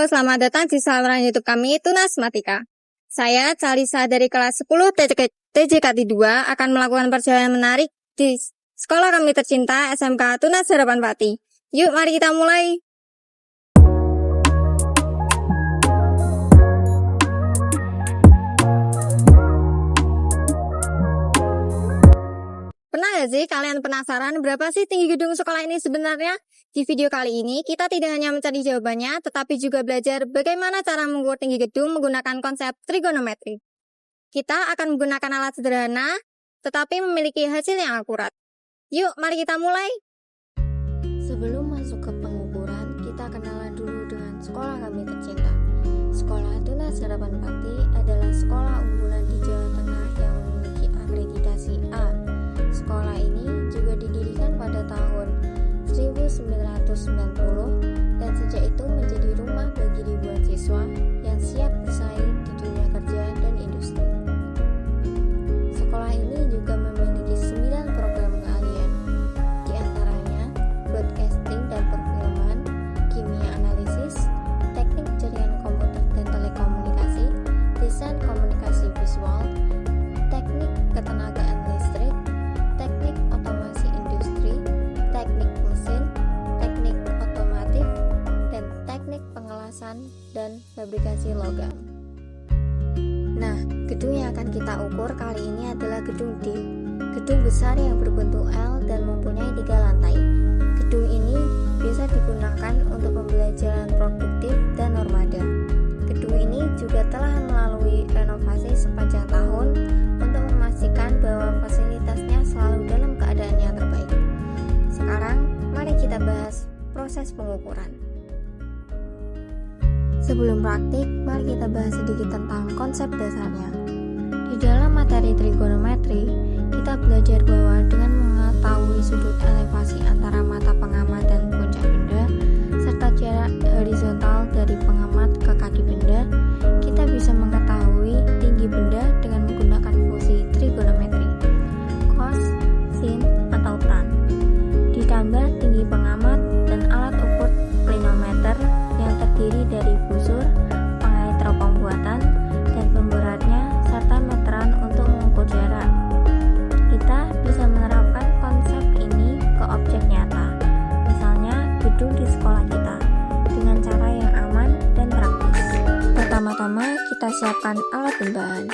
Halo, selamat datang di saluran YouTube kami, Tunas Matika. Saya, Calisa dari kelas 10 TJKT 2 akan melakukan perjalanan menarik di sekolah kami tercinta SMK Tunas Harapan Pati. Yuk, mari kita mulai. Pernah gak sih kalian penasaran berapa sih tinggi gedung sekolah ini sebenarnya? Di video kali ini kita tidak hanya mencari jawabannya, tetapi juga belajar bagaimana cara mengukur tinggi gedung menggunakan konsep trigonometri. Kita akan menggunakan alat sederhana, tetapi memiliki hasil yang akurat. Yuk, mari kita mulai. Sebelum masuk ke pengukuran, kita kenalan dulu dengan sekolah kami tercinta. Sekolah Tunas Harapan Pati adalah sekolah unggulan di Jawa Tengah yang memiliki akreditasi A. Sekolah ini juga didirikan pada tahun 1990 dan sejak itu menjadi rumah bagi ribuan siswa yang siap bersaing di dunia kerja dan industri. Sekolah ini juga memiliki 9 program keahlian, di antaranya broadcasting dan perfilman, kimia analisis, teknik jaringan komputer dan telekomunikasi, desain komunikasi visual, teknik ketenagaan listrik, teknik otomasi industri, teknik mesin, teknik otomotif, dan teknik pengelasan dan fabrikasi logam. Nah, gedung yang akan kita ukur kali ini adalah gedung D, gedung besar yang berbentuk L dan mempunyai 3 lantai. Gedung ini bisa digunakan untuk pembelajaran produktif dan normada. Gedung ini juga telah melalui renovasi sepanjang tahun untuk memastikan bahwa fasilitasnya selalu dalam keadaan yang terbaik. Sekarang, mari kita bahas proses pengukuran. Sebelum praktik, mari kita bahas sedikit tentang konsep dasarnya. Di dalam materi trigonometri, kita belajar bahwa dengan mengetahui sudut elevasi antara mata pengamat dan puncak benda, serta jarak horizontal dari pengamat ke kaki benda, kita bisa mengetahui tinggi benda dengan menggunakan fungsi trigonometri, cos, sin, atau tan. Ditambah tinggi pengamat dan alat ukur klinometer yang terdiri dari busur, pengait teropong buatan, dan pemberatnya, serta meteran untuk mengukur jarak. Kita bisa menerapkan konsep ini ke objek nyata, misalnya gedung di sekolah kita, dengan cara yang aman dan praktis. Pertama-tama kita siapkan alat dan bahan.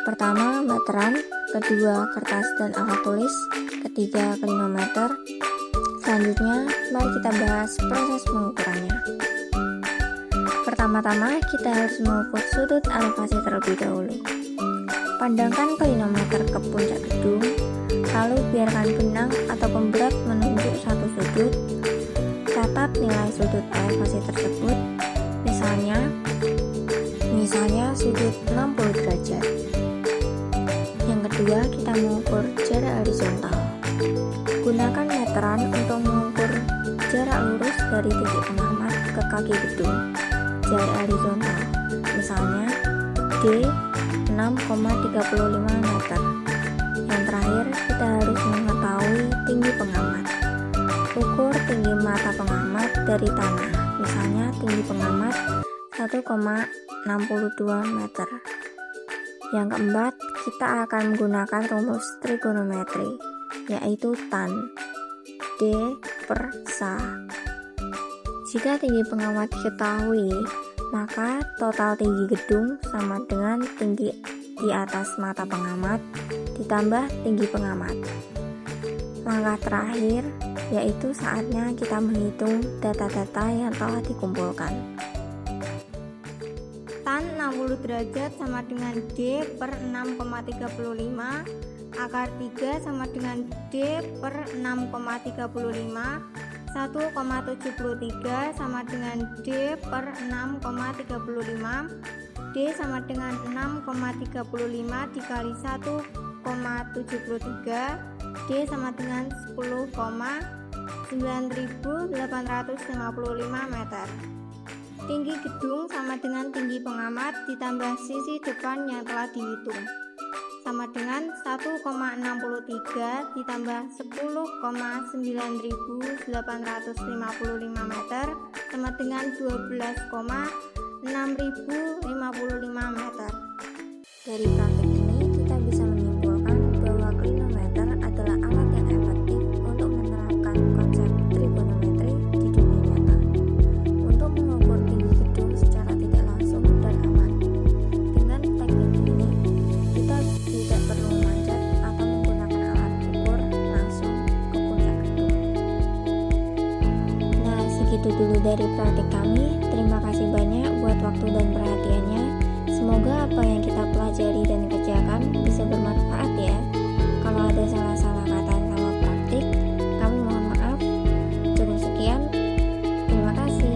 Pertama, meteran, kedua, kertas dan alat tulis, ketiga, klinometer. Selanjutnya, mari kita bahas proses pengukurannya. Pertama-tama, kita harus mengukur sudut elevasi terlebih dahulu. Pandangkan klinometer ke puncak gedung, lalu biarkan benang atau pemberat menunjuk satu sudut. Catat nilai sudut elevasi tersebut, misalnya sudut 60 derajat. Yang kedua, kita mengukur jarak horizontal. Gunakan meteran untuk mengukur jarak lurus dari titik pengamat ke kaki gedung. Jarak horizontal, misalnya D 6,35 meter. Yang terakhir, kita harus mengetahui tinggi pengamat. Ukur tinggi mata pengamat dari tanah, misalnya tinggi pengamat 1,62 meter. Yang keempat, kita akan menggunakan rumus trigonometri, yaitu tan D per sa. Jika tinggi pengamat diketahui, maka total tinggi gedung sama dengan tinggi di atas mata pengamat ditambah tinggi pengamat. Langkah terakhir yaitu saatnya kita menghitung data-data yang telah dikumpulkan. Tan 60 derajat sama dengan D per 6,35, akar 3 sama dengan D per 6,35, 1,73 sama dengan D per 6,35, D sama dengan 6,35 dikali 1,73, D sama dengan 10,9855 meter. Tinggi gedung sama dengan tinggi pengamat ditambah sisi depan yang telah dihitung. sama dengan 1,63 ditambah 10,9855 meter sama dengan 12,6055 meter. Dari praktik ini kita bisa menyimpulkan bahwa klinometer adalah alat yang efektif untuk menerapkan konsep trigonometri di dunia nyata untuk mengukur tinggi gedung secara tidak langsung dan aman. Dengan teknik ini kita tidak perlu memanjat atau menggunakan alat ukur langsung ke puncak gedung. Nah, segitu dulu dari praktik kami. Terima kasih banyak buat waktu dan perhatiannya. Semoga apa yang kita pelajari dan kerjakan bisa bermanfaat ya. Kalau ada salah-salah kata sama praktik, kami mohon maaf. Cukup sekian. Terima kasih.